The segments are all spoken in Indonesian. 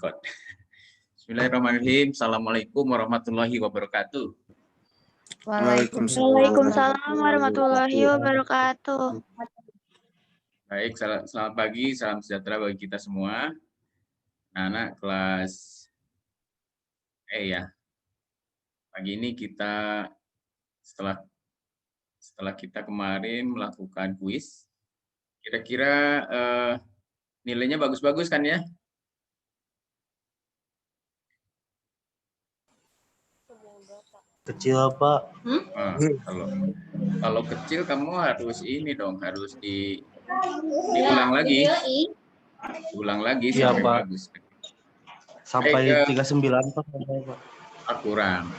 Discord. Bismillahirrahmanirrahim. Assalamualaikum warahmatullahi wabarakatuh. Waalaikumsalam warahmatullahi wabarakatuh. Baik, selamat pagi, salam sejahtera bagi kita semua. Anak kelas ya. Pagi ini kita setelah kita kemarin melakukan kuis, kira-kira nilainya bagus-bagus kan ya? Kecil Pak. Nah, kalau kecil kamu harus ini dong, harus diulang lagi. Ulang lagi Iya, sampai Pak. bagus. Sampai 39 Pak. Kurang.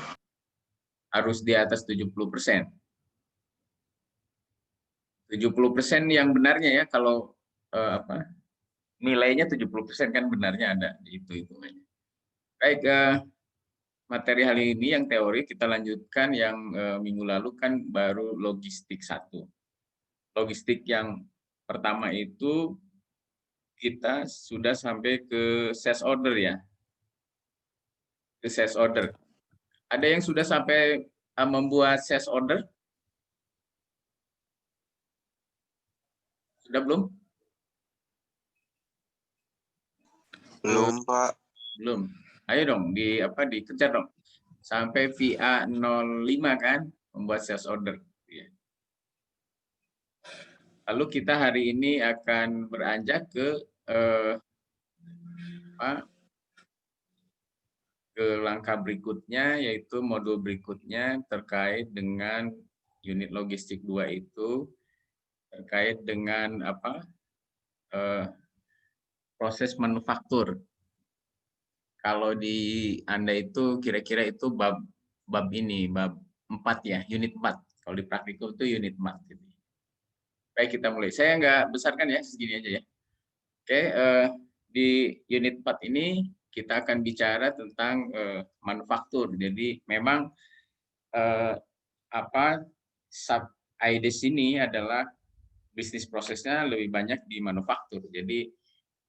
Harus di atas 70%. 70% yang benarnya ya, kalau nilainya 70% kan benarnya ada di itu hitungannya. Baik, materi hari ini yang teori kita lanjutkan, yang minggu lalu kan baru logistik 1. Logistik yang pertama itu kita sudah sampai ke sales order ya. Ke sales order. Ada yang sudah sampai membuat sales order? Sudah belum? Belum, Pak. Belum. Ayo dong, dikejar dong. Sampai VA 05 kan, membuat sales order. Lalu kita hari ini akan beranjak ke langkah berikutnya, yaitu modul berikutnya terkait dengan unit logistik 2 itu, terkait dengan proses manufaktur. Kalau di Anda itu kira-kira itu bab 4 ya, unit 4. Kalau di praktikum itu unit 4. Gitu. Baik, kita mulai. Saya nggak besarkan ya, segini aja ya. Oke, di unit 4 ini kita akan bicara tentang manufaktur. Jadi memang sub IDES ini adalah bisnis prosesnya lebih banyak di manufaktur. Jadi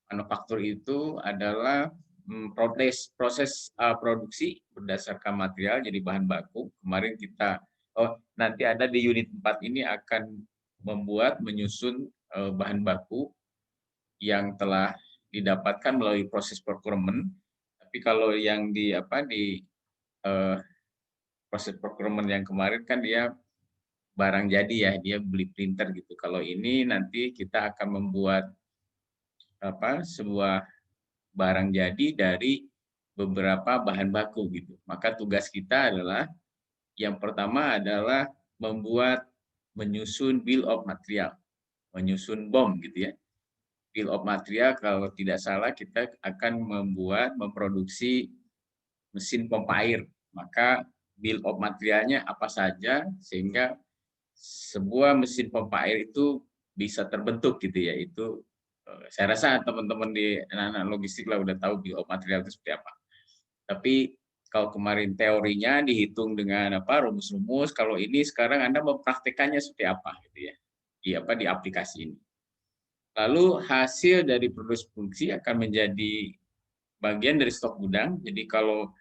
manufaktur itu adalah proses produksi berdasarkan material jadi bahan baku. Kemarin kita nanti ada di unit 4 ini akan menyusun bahan baku yang telah didapatkan melalui proses procurement. Tapi kalau yang di proses procurement yang kemarin kan dia barang jadi ya, dia beli printer gitu. Kalau ini nanti kita akan membuat sebuah barang jadi dari beberapa bahan baku gitu. Maka tugas kita adalah yang pertama adalah menyusun bill of material, menyusun BOM gitu ya. Bill of material kalau tidak salah kita akan memproduksi mesin pompa air. Maka bill of materialnya apa saja sehingga sebuah mesin pompa air itu bisa terbentuk gitu ya. Itu saya rasa teman-teman di anak-anak logistik lah udah tahu bill of material itu seperti apa. Tapi kalau kemarin teorinya dihitung dengan rumus-rumus, kalau ini sekarang Anda mempraktekannya seperti apa gitu ya. Di aplikasi ini. Lalu hasil dari produksi akan menjadi bagian dari stok gudang. Jadi kalau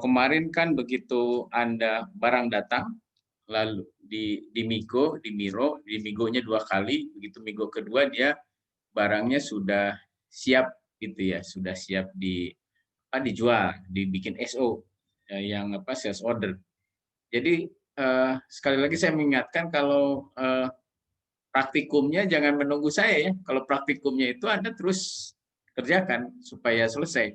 kemarin kan begitu Anda barang datang, lalu di Migo-nya 2 kali, begitu Migo kedua dia barangnya sudah siap gitu ya, sudah siap dijual, dibikin SO yang sales order. Jadi sekali lagi saya mengingatkan kalau praktikumnya jangan menunggu saya ya. Kalau praktikumnya itu Anda terus kerjakan supaya selesai.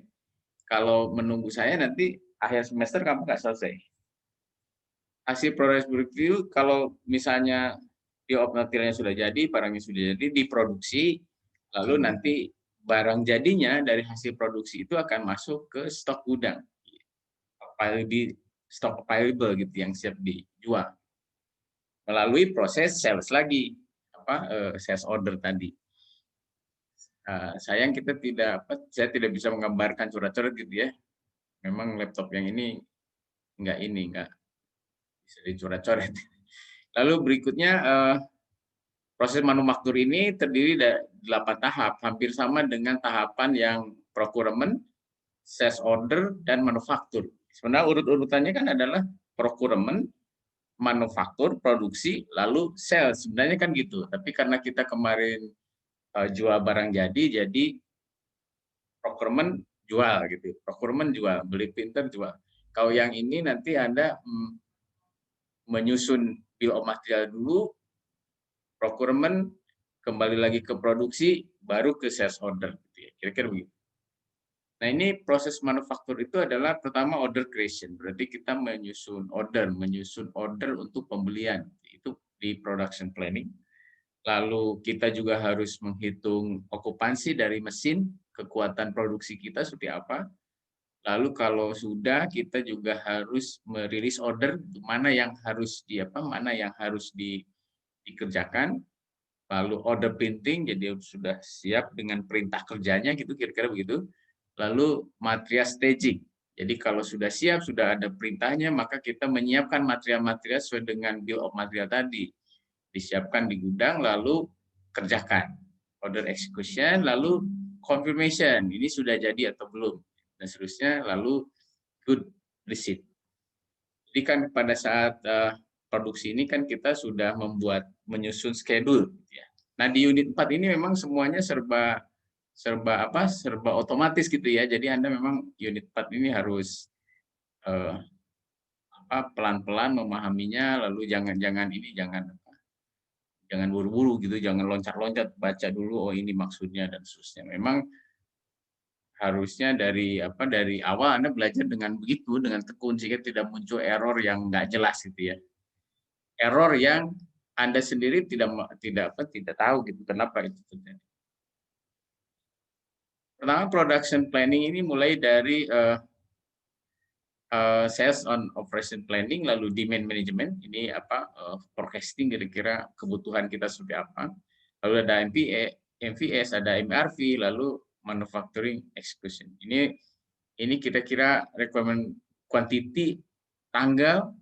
Kalau menunggu saya nanti akhir semester kamu nggak selesai. Hasil progress review kalau misalnya materialnya sudah jadi, barangnya sudah jadi, diproduksi, lalu nanti barang jadinya dari hasil produksi itu akan masuk ke stok gudang, di stok available gitu yang siap dijual melalui proses sales lagi, sales order tadi. Sayang saya tidak bisa menggambarkan coret-coret gitu ya. Memang laptop yang ini nggak bisa dicoret-coret. Lalu berikutnya proses manufaktur ini terdiri dari 8 tahap, hampir sama dengan tahapan yang procurement, sales order, dan manufaktur. Sebenarnya urut-urutannya kan adalah procurement, manufaktur, produksi, lalu sales. Sebenarnya kan gitu. Tapi karena kita kemarin jual barang jadi procurement jual gitu. Procurement jual, beli printer jual. Kalau yang ini nanti Anda menyusun bill of material dulu, procurement, kembali lagi ke produksi, baru ke sales order. Kira-kira begitu. Nah, ini proses manufaktur itu adalah pertama order creation, berarti kita menyusun order untuk pembelian, itu di production planning. Lalu kita juga harus menghitung okupansi dari mesin, kekuatan produksi kita seperti apa. Lalu kalau sudah, kita juga harus merilis order mana yang harus dikerjakan. Lalu order printing, jadi sudah siap dengan perintah kerjanya gitu, kira-kira begitu. Lalu material staging. Jadi kalau sudah siap, sudah ada perintahnya, maka kita menyiapkan material-material sesuai dengan bill of material tadi. Disiapkan di gudang, lalu kerjakan. Order execution, lalu confirmation. Ini sudah jadi atau belum. Dan seterusnya, lalu good receipt. Jadi kan pada saat produksi ini kan kita sudah menyusun schedule. Nah di unit 4 ini memang semuanya serba otomatis gitu ya. Jadi Anda memang unit 4 ini harus pelan-pelan memahaminya, lalu jangan buru-buru gitu, jangan loncat-loncat, baca dulu oh ini maksudnya dan seterusnya. Memang harusnya dari awal Anda belajar dengan begitu, dengan tekun, sehingga tidak muncul error yang nggak jelas gitu ya. Error yang Anda sendiri tidak tahu gitu kenapa itu terjadi. Pertama, production planning ini mulai dari sales on operation planning, lalu demand management, ini forecasting kira-kira kebutuhan kita seperti apa. Lalu ada MVS, ada MRV, lalu manufacturing execution. Ini kira-kira requirement quantity, tanggal,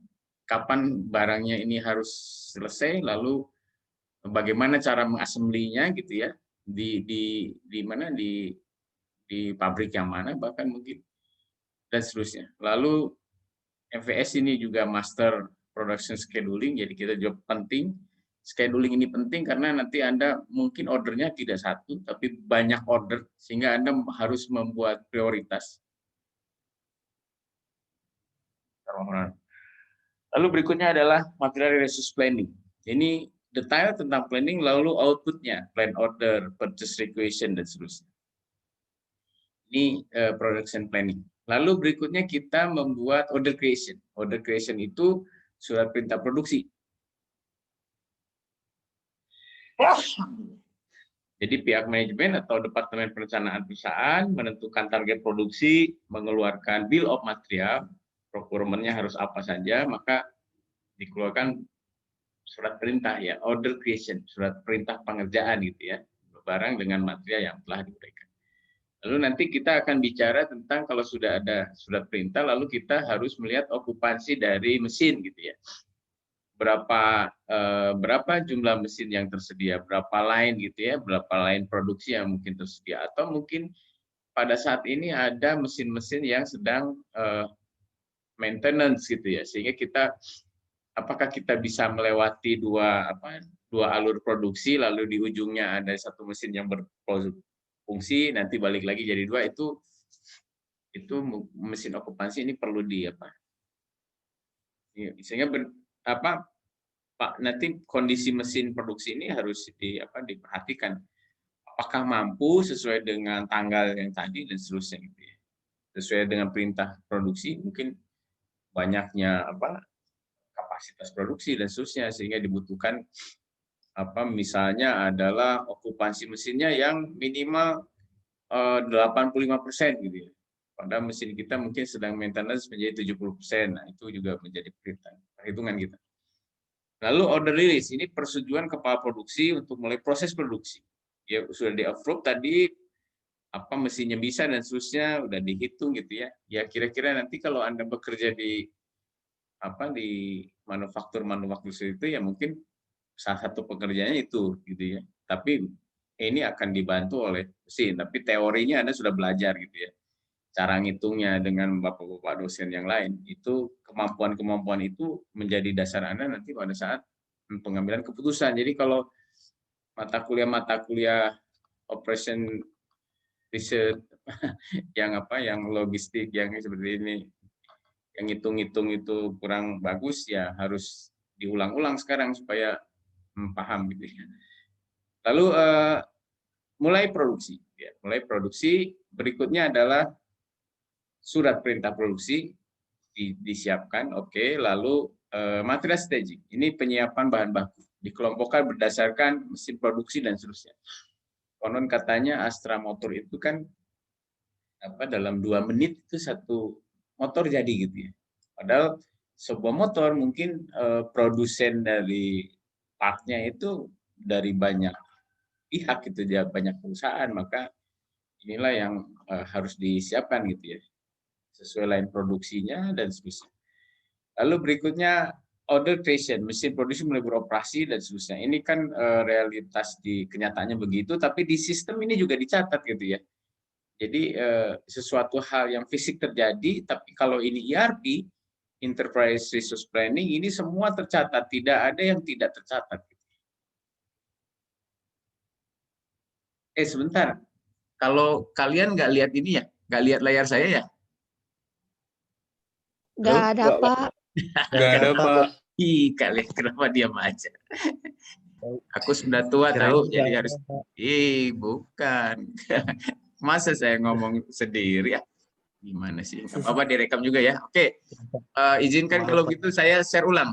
kapan barangnya ini harus selesai, lalu bagaimana cara mengassembly-nya gitu ya, di pabrik yang mana bahkan mungkin, dan seterusnya. Lalu MVS ini juga master production scheduling, jadi kita juga penting. Scheduling ini penting karena nanti Anda mungkin ordernya tidak satu, tapi banyak order, sehingga Anda harus membuat prioritas. Lalu berikutnya adalah material resource planning. Ini detail tentang planning, lalu outputnya, plan order, purchase requisition, dan seterusnya. Ini production planning. Lalu berikutnya kita membuat order creation. Order creation itu surat perintah produksi. Jadi pihak manajemen atau departemen perencanaan perusahaan menentukan target produksi, mengeluarkan bill of material, procurement-nya harus apa saja, maka dikeluarkan surat perintah ya, order creation, surat perintah pengerjaan gitu ya, barang dengan material yang telah diberikan. Lalu nanti kita akan bicara tentang kalau sudah ada surat perintah, lalu kita harus melihat okupansi dari mesin gitu ya. Berapa jumlah mesin yang tersedia, berapa line gitu ya, berapa line produksi yang mungkin tersedia, atau mungkin pada saat ini ada mesin-mesin yang sedang maintenance gitu ya, sehingga apakah kita bisa melewati dua alur produksi, lalu di ujungnya ada satu mesin yang berfungsi, nanti balik lagi jadi dua, itu mesin okupansi ini perlu sehingga nanti kondisi mesin produksi ini harus diperhatikan, apakah mampu sesuai dengan tanggal yang tadi dan seterusnya gitu ya. Sesuai dengan perintah produksi, mungkin banyaknya kapasitas produksi dan seterusnya, sehingga dibutuhkan misalnya adalah okupansi mesinnya yang minimal 85% gitu ya. Pada mesin kita mungkin sedang maintenance menjadi 70%. Nah, itu juga menjadi perhitungan kita. Lalu order release, ini persetujuan kepala produksi untuk mulai proses produksi. Ya sudah di-approve tadi, mesinnya bisa dan seterusnya udah dihitung gitu ya. Ya kira-kira nanti kalau Anda bekerja di manufaktur itu ya mungkin salah satu pekerjaannya itu gitu ya. Tapi ini akan dibantu oleh mesin, tapi teorinya Anda sudah belajar gitu ya. cara ngitungnya dengan bapak-bapak dosen yang lain. Itu kemampuan-kemampuan itu menjadi dasar Anda nanti pada saat pengambilan keputusan. Jadi kalau mata kuliah operation research yang logistik yang seperti ini, yang hitung-hitung itu kurang bagus, ya harus diulang-ulang sekarang supaya paham gitu ya. Lalu mulai produksi. Ya, mulai produksi. Berikutnya adalah surat perintah produksi disiapkan. Oke. Lalu material staging. Ini penyiapan bahan baku. Dikelompokkan berdasarkan mesin produksi dan seterusnya. Konon katanya Astra Motor itu kan dalam 2 menit itu satu motor jadi gitu ya. Padahal sebuah motor mungkin produsen dari partnya itu dari banyak pihak gitu ya, banyak perusahaan, maka inilah yang harus disiapkan gitu ya, sesuai line produksinya dan seterusnya. Lalu berikutnya order creation, mesin produksi mulai beroperasi dan seterusnya. Ini kan realitas di kenyataannya begitu, tapi di sistem ini juga dicatat gitu ya. Jadi sesuatu hal yang fisik terjadi, tapi kalau ini ERP, Enterprise Resource Planning, ini semua tercatat, tidak ada yang tidak tercatat. Sebentar, kalau kalian nggak lihat ini ya, nggak lihat layar saya ya? Nggak ada, Pak. Nggak ada, Pak. Ih, kalian kenapa diam aja? Aku sudah tua tahu, jadi harus. Bukan. Masa saya ngomong sendiri ya? Gimana sih? Apa direkam juga ya? Oke. Izinkan kalau gitu saya share ulang.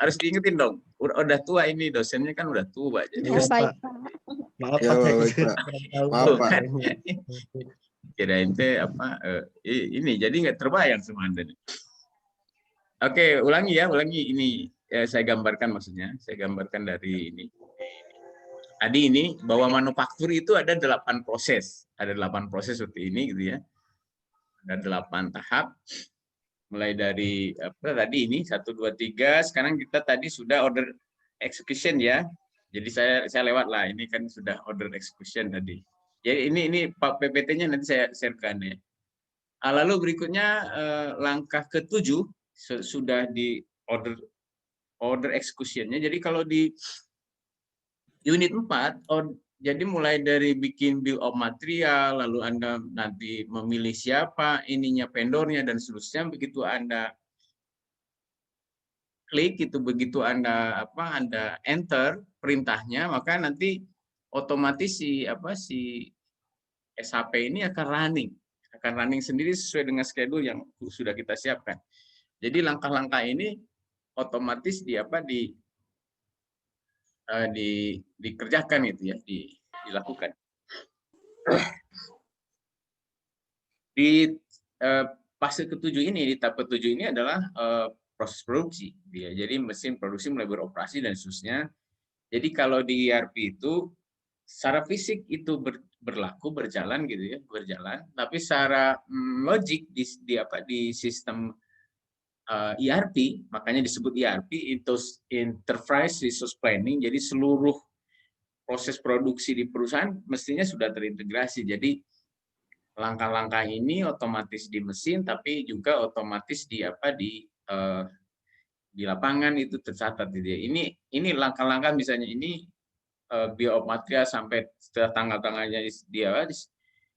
Harus diingetin dong. Udah tua ini, dosennya kan udah tua. Jadi Oh, baik, Pak. Maaf, Ya, baik, Pak. Maaf, Pak. kirain teh ini jadi nggak terbayang sama Anda. Oke, ulangi ini saya gambarkan maksudnya. Saya gambarkan dari ini. Tadi ini bahwa manufaktur itu ada 8 proses. Ada 8 proses seperti ini gitu ya. Ada 8 tahap. Mulai dari tadi ini 1 2 3, sekarang kita tadi sudah order execution ya. Jadi saya lewat lah, ini kan sudah order execution tadi. Jadi ini Pak PPT-nya nanti saya share-kan ya. Lalu berikutnya langkah ke-7 sudah di order execution-nya. Jadi kalau di unit 4, jadi mulai dari bikin bill of material, lalu Anda nanti memilih siapa ininya vendornya dan seterusnya. Begitu Anda klik itu, begitu Anda enter perintahnya, maka nanti otomatis si SAP ini akan running sendiri sesuai dengan schedule yang sudah kita siapkan. Jadi langkah-langkah ini otomatis dikerjakan gitu ya, dilakukan. Di fase ke-7 ini, di tahap ke-7 ini adalah proses produksi. Jadi mesin produksi mulai beroperasi dan seterusnya. Jadi kalau di ERP itu secara fisik itu berjalan gitu ya, tapi secara logik di sistem ERP, makanya disebut ERP, itu Enterprise Resource Planning. Jadi seluruh proses produksi di perusahaan mestinya sudah terintegrasi. Jadi langkah-langkah ini otomatis di mesin, tapi juga otomatis di lapangan itu tercatat. Ini langkah-langkah, misalnya ini biomaterial sampai setelah tanggal-tanggalnya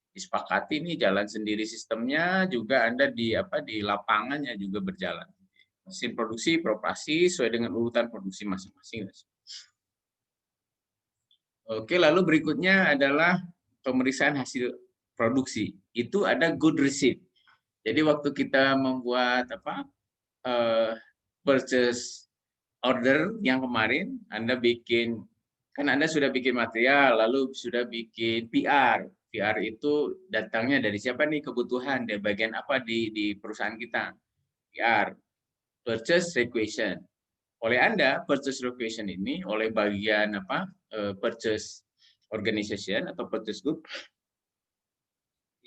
disepakati, ini jalan sendiri sistemnya, juga Anda di lapangannya juga berjalan. Mesin produksi beroperasi sesuai dengan urutan produksi masing-masing. Oke, lalu berikutnya adalah pemeriksaan hasil produksi. Itu ada good receipt. Jadi waktu kita membuat purchase order yang kemarin, Anda sudah bikin material, lalu sudah bikin PR. PR itu datangnya dari siapa nih, kebutuhan dari bagian apa di perusahaan kita. PR, purchase requisition. Oleh Anda, purchase requisition ini oleh bagian purchase organization atau purchase group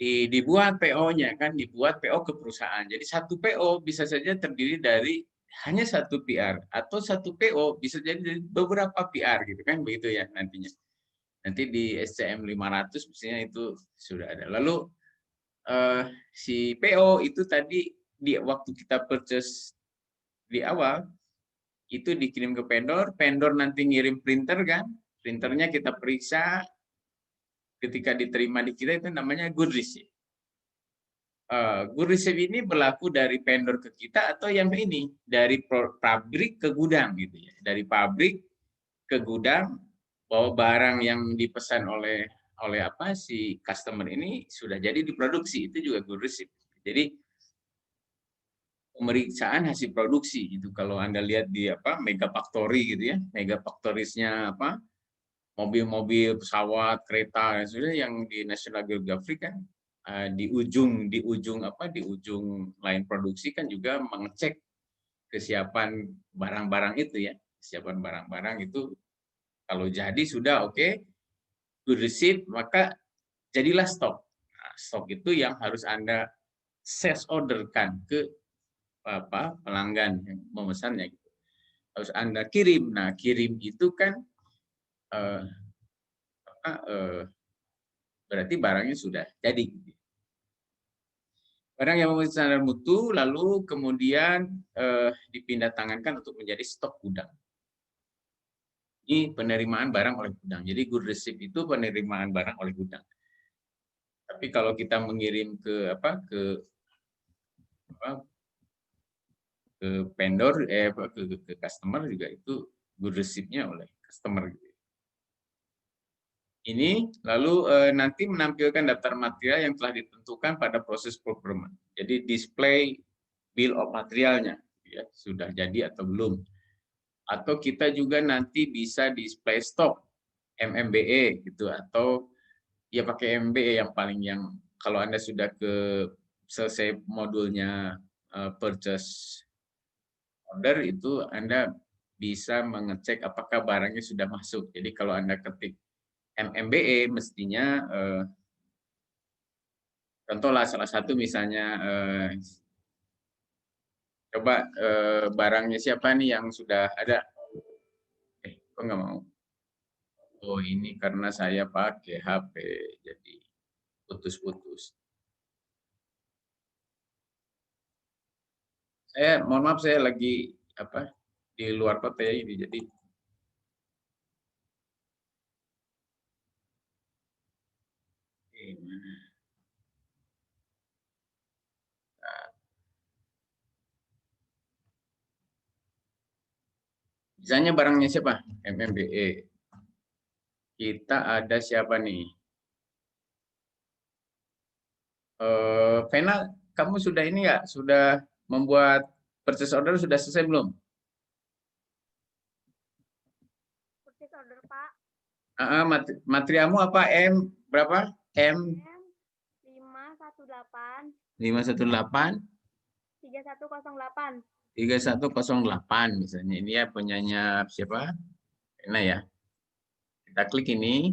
dibuat PO-nya kan, dibuat PO ke perusahaan. Jadi satu PO bisa saja terdiri dari hanya satu PR, atau satu PO bisa jadi dari beberapa PR gitu kan, begitu ya nantinya. Nanti di SCM 500 mestinya itu sudah ada. Lalu si PO itu tadi di waktu kita purchase di awal itu dikirim ke vendor, vendor nanti ngirim printer kan, printernya kita periksa, ketika diterima di kita itu namanya good receipt. Good receipt ini berlaku dari vendor ke kita atau yang ini dari pabrik ke gudang gitu ya, dari pabrik ke gudang bahwa barang yang dipesan oleh apa si customer ini sudah jadi diproduksi, itu juga good receipt. Jadi pemeriksaan hasil produksi itu kalau Anda lihat di apa mega factory gitu ya, mega factories-nya apa mobil-mobil, pesawat, kereta dan sebagainya yang di National Geographic kan di ujung line produksi kan juga mengecek kesiapan barang-barang itu ya, kesiapan barang-barang itu kalau jadi sudah oke, good receipt, maka jadilah stok. Nah, stok itu yang harus Anda sales orderkan ke apa pelanggan yang memesannya gitu. Harus Anda kirim. Nah, kirim itu kan berarti barangnya sudah jadi. Barang yang memenuhi standar mutu lalu kemudian dipindah tangankan untuk menjadi stok gudang. Ini penerimaan barang oleh gudang. Jadi good receipt itu penerimaan barang oleh gudang. Tapi kalau kita mengirim ke vendor ke customer juga itu good receipt-nya oleh customer. Ini lalu nanti menampilkan daftar material yang telah ditentukan pada proses procurement. Jadi display bill of materialnya ya, sudah jadi atau belum. Atau kita juga nanti bisa display stok MMBE gitu atau ya pakai MBE yang kalau Anda sudah selesai modulnya purchase order itu Anda bisa mengecek apakah barangnya sudah masuk. Jadi kalau Anda ketik MMBE mestinya contohlah salah satu misalnya coba barangnya siapa nih yang sudah ada kok nggak mau, oh ini karena saya pakai HP jadi putus-putus. Saya mohon maaf saya lagi di luar kota ya ini jadi misalnya barangnya siapa? MMBE. Kita ada siapa nih? Vena, kamu sudah ini nggak? Sudah membuat purchase order sudah selesai belum? Purchase order, Pak. Materialmu apa? M berapa? M 518 518 3108. 3108 misalnya. Ini ya punyanya siapa? Vena ya. Kita klik ini.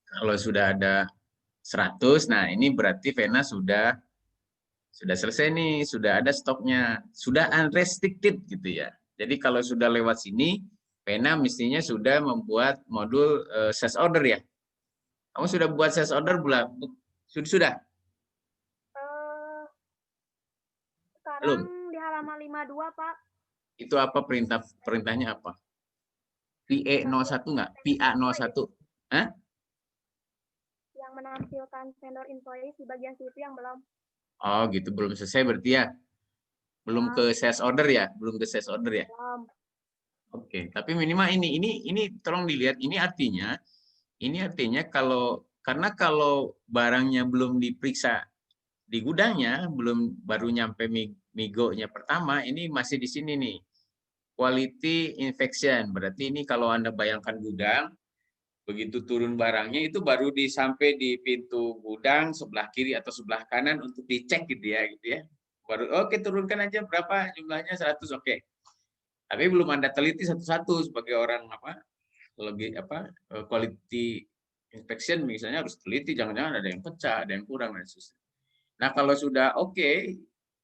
Kalau sudah ada 100, nah ini berarti Vena sudah selesai nih, sudah ada stoknya, sudah unrestricted gitu ya. Jadi kalau sudah lewat sini, Vena mestinya sudah membuat modul sales order ya. Kamu sudah buat sales order belum? Sudah? Sekarang Belum. di halaman 52, Pak. Itu apa perintahnya apa? PE01 nggak? PA01? Hah? Yang menampilkan vendor invoice di bagian situ yang belum. Oh gitu, belum selesai berarti ya? Belum ke sales order ya? Belum ke sales order ya? Belum. Oke, tapi minimal ini tolong dilihat, ini artinya karena kalau barangnya belum diperiksa di gudangnya, baru nyampe migonya pertama, ini masih di sini nih. Quality infection, berarti ini kalau Anda bayangkan gudang, begitu turun barangnya itu baru sampai di pintu gudang sebelah kiri atau sebelah kanan untuk dicek gitu ya. Baru oke turunkan aja berapa jumlahnya 100 oke. Tapi belum Anda teliti satu-satu sebagai orang quality inspection misalnya harus teliti, jangan-jangan ada yang pecah, ada yang kurang dan sebagainya. Nah, kalau sudah oke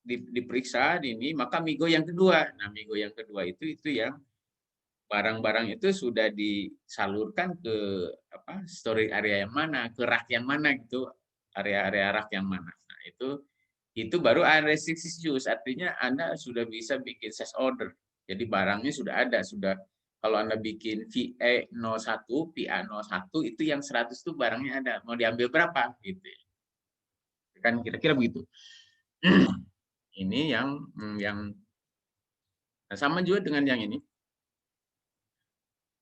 diperiksa ini, maka migo yang kedua. Nah, migo yang kedua itu yang barang-barang itu sudah disalurkan ke storage area yang mana, ke rak yang mana gitu. area rak yang mana. Nah, itu baru unrestricted use, artinya Anda sudah bisa bikin size order. Jadi barangnya sudah ada, kalau Anda bikin VA01, PA01 itu yang 100 itu barangnya ada, mau diambil berapa gitu. Kan kira-kira begitu. Ini yang sama juga dengan yang ini.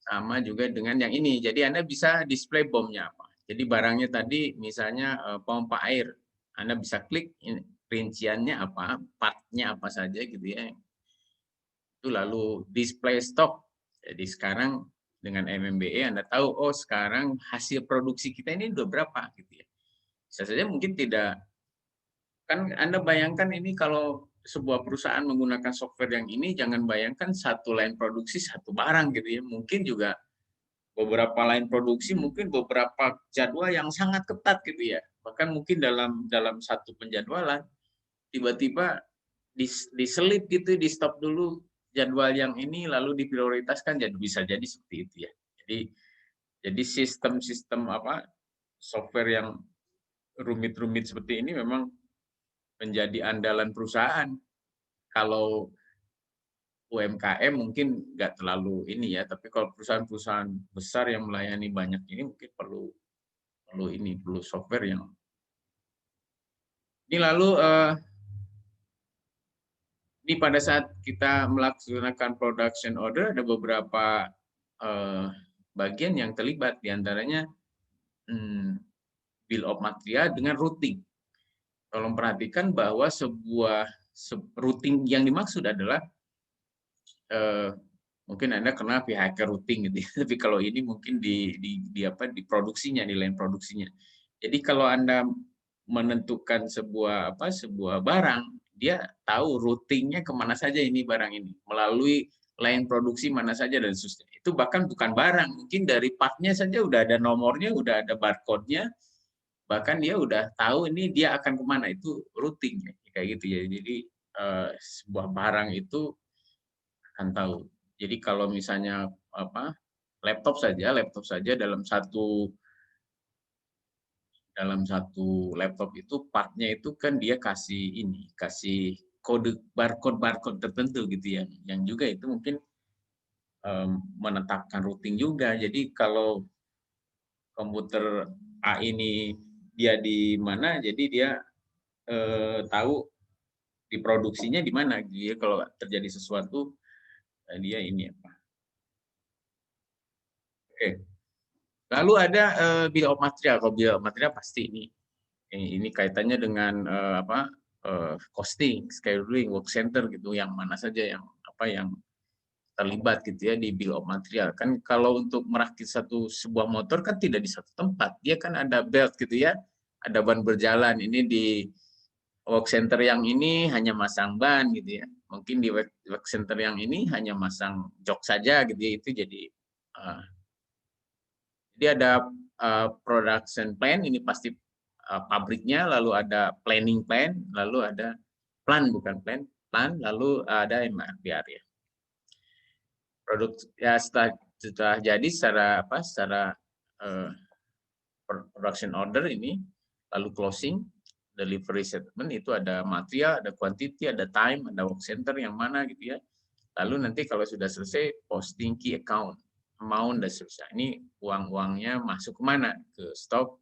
Sama juga dengan yang ini. Jadi Anda bisa display bomnya apa. Jadi barangnya tadi misalnya pompa air. Anda bisa klik rinciannya apa, partnya apa saja gitu ya. Itu lalu display stock. Jadi sekarang dengan MMBE Anda tahu, oh sekarang hasil produksi kita ini udah berapa gitu ya. Bisa saja mungkin tidak, kan Anda bayangkan ini kalau sebuah perusahaan menggunakan software yang ini, jangan bayangkan satu line produksi satu barang gitu ya. Mungkin juga beberapa line produksi, mungkin beberapa jadwal yang sangat ketat gitu ya. Bahkan mungkin dalam satu penjadwalan tiba-tiba diselip gitu, di stop dulu jadwal yang ini lalu diprioritaskan, jadi bisa jadi seperti itu ya. Jadi sistem software yang rumit-rumit seperti ini memang menjadi andalan perusahaan. Kalau UMKM mungkin nggak terlalu ini ya, tapi kalau perusahaan-perusahaan besar yang melayani banyak ini mungkin perlu software yang ini. Lalu ini pada saat kita melaksanakan production order ada beberapa bagian yang terlibat, diantaranya bill of material dengan routing. Tolong perhatikan bahwa sebuah routing yang dimaksud adalah mungkin Anda kenal vehicle routing gitu ya. Tapi kalau ini mungkin di produksinya, di line produksinya. Jadi kalau Anda menentukan sebuah barang, dia tahu routingnya kemana saja ini barang ini, melalui line produksi mana saja dan seterusnya. Itu bahkan bukan barang, mungkin dari partnya saja udah ada nomornya, udah ada barcode-nya, bahkan dia udah tahu ini dia akan kemana, itu routing kayak gitu ya. Jadi sebuah barang itu akan tahu. Jadi kalau misalnya laptop saja dalam satu laptop itu partnya itu kan dia kasih kode barcode tertentu gitu ya, yang juga itu mungkin menetapkan routing juga. Jadi kalau komputer A ini dia di mana, jadi dia tahu diproduksinya di mana. Jadi kalau terjadi sesuatu dia ini apa. Oke. Lalu ada bill of material. Kalau bill of material pasti ini kaitannya dengan costing, scheduling, work center gitu, yang mana saja yang terlibat gitu ya di bill of material. Kan kalau untuk merakit sebuah motor kan tidak di satu tempat. Dia kan ada belt gitu ya, ada ban berjalan. Ini di work center yang ini hanya masang ban gitu ya. Mungkin di work center yang ini hanya masang jok saja gitu ya. Itu jadi ada production plan, ini pasti pabriknya, lalu ada planning plan, lalu ada plan, lalu ada MRPR ya. Produk ya setelah jadi secara production order ini, lalu closing, delivery settlement, itu ada material, ada quantity, ada time, ada work center yang mana gitu ya. Lalu nanti kalau sudah selesai posting key account, amount dan seterusnya. Ini uang-uangnya masuk kemana? Ke stock,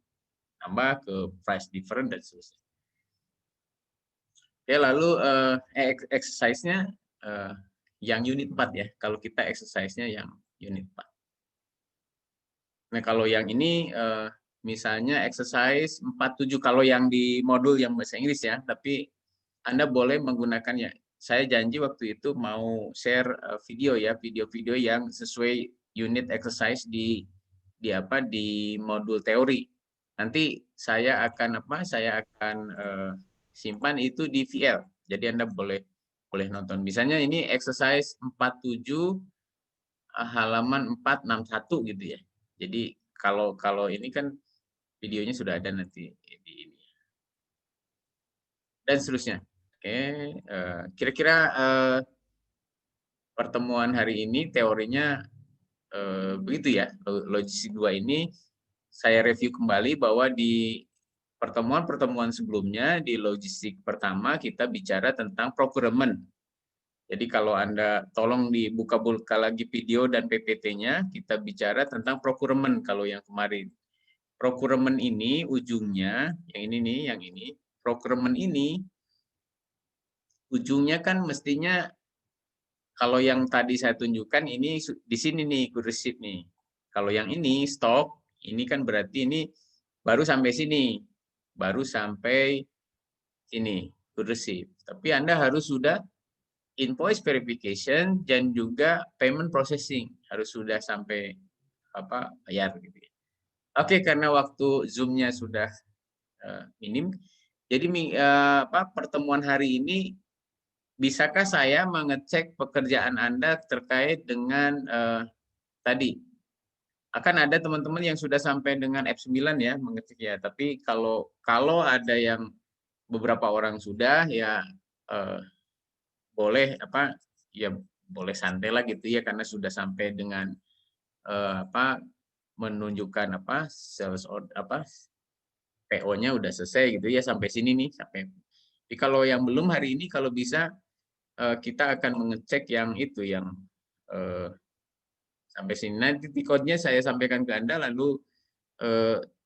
tambah ke price difference dan seterusnya. Oke, lalu exercise-nya yang unit 4 ya. Kalau kita exercise-nya yang unit 4. Nah, kalau yang ini misalnya exercise 47, kalau yang di modul yang bahasa Inggris ya, tapi Anda boleh menggunakannya. Saya janji waktu itu mau share video yang sesuai unit exercise di modul teori. Nanti saya akan simpan itu di VL. Jadi Anda boleh nonton. Misalnya ini exercise 47 halaman 461 gitu ya. Jadi kalau ini kan videonya sudah ada nanti di ini. Dan seterusnya. Oke, kira-kira pertemuan hari ini teorinya begitu ya. Logistik 2 ini saya review kembali bahwa di pertemuan-pertemuan sebelumnya di logistik pertama kita bicara tentang procurement. Jadi kalau Anda tolong dibuka-buka lagi video dan PPT-nya, kita bicara tentang procurement kalau yang kemarin. Procurement ini ujungnya, yang ini nih, yang ini. Procurement ini ujungnya kan mestinya kalau yang tadi saya tunjukkan ini di sini nih good receipt nih. Kalau yang ini stok, ini kan berarti ini baru sampai sini. Baru sampai sini good receipt. Tapi Anda harus sudah invoice verification dan juga payment processing harus sudah sampai bayar gitu ya. Oke, karena waktu Zoom-nya sudah minim, jadi pertemuan hari ini bisakah saya mengecek pekerjaan Anda terkait dengan tadi? Akan ada teman-teman yang sudah sampai dengan F9 ya mengecek ya. Tapi kalau ada yang beberapa orang sudah ya boleh ya boleh santai lah gitu ya karena sudah sampai dengan menunjukkan sales order PO-nya udah selesai gitu ya sampai sini nih sampai. Jadi kalau yang belum hari ini kalau bisa kita akan mengecek yang itu yang sampai sini. Nanti code-nya saya sampaikan ke Anda lalu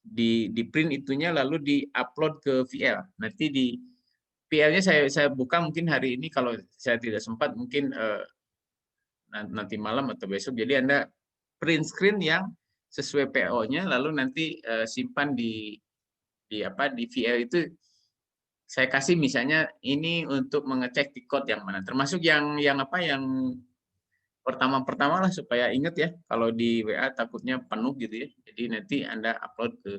di print itunya lalu di-upload ke VL. Nanti di VL-nya saya buka mungkin hari ini kalau saya tidak sempat mungkin nanti malam atau besok. Jadi Anda print screen yang sesuai PO-nya lalu nanti simpan di VL itu. Saya kasih misalnya ini untuk mengecek code yang mana, termasuk yang pertama lah supaya ingat ya kalau di WA takutnya penuh gitu ya. Jadi nanti Anda upload ke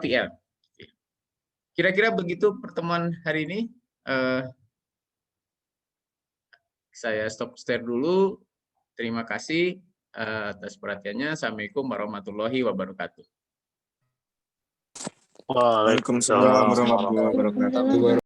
VL. Kira-kira begitu pertemuan hari ini. Saya stop share dulu. Terima kasih atas perhatiannya. Assalamualaikum warahmatullahi wabarakatuh. Waalaikumsalam warahmatullahi wabarakatuh.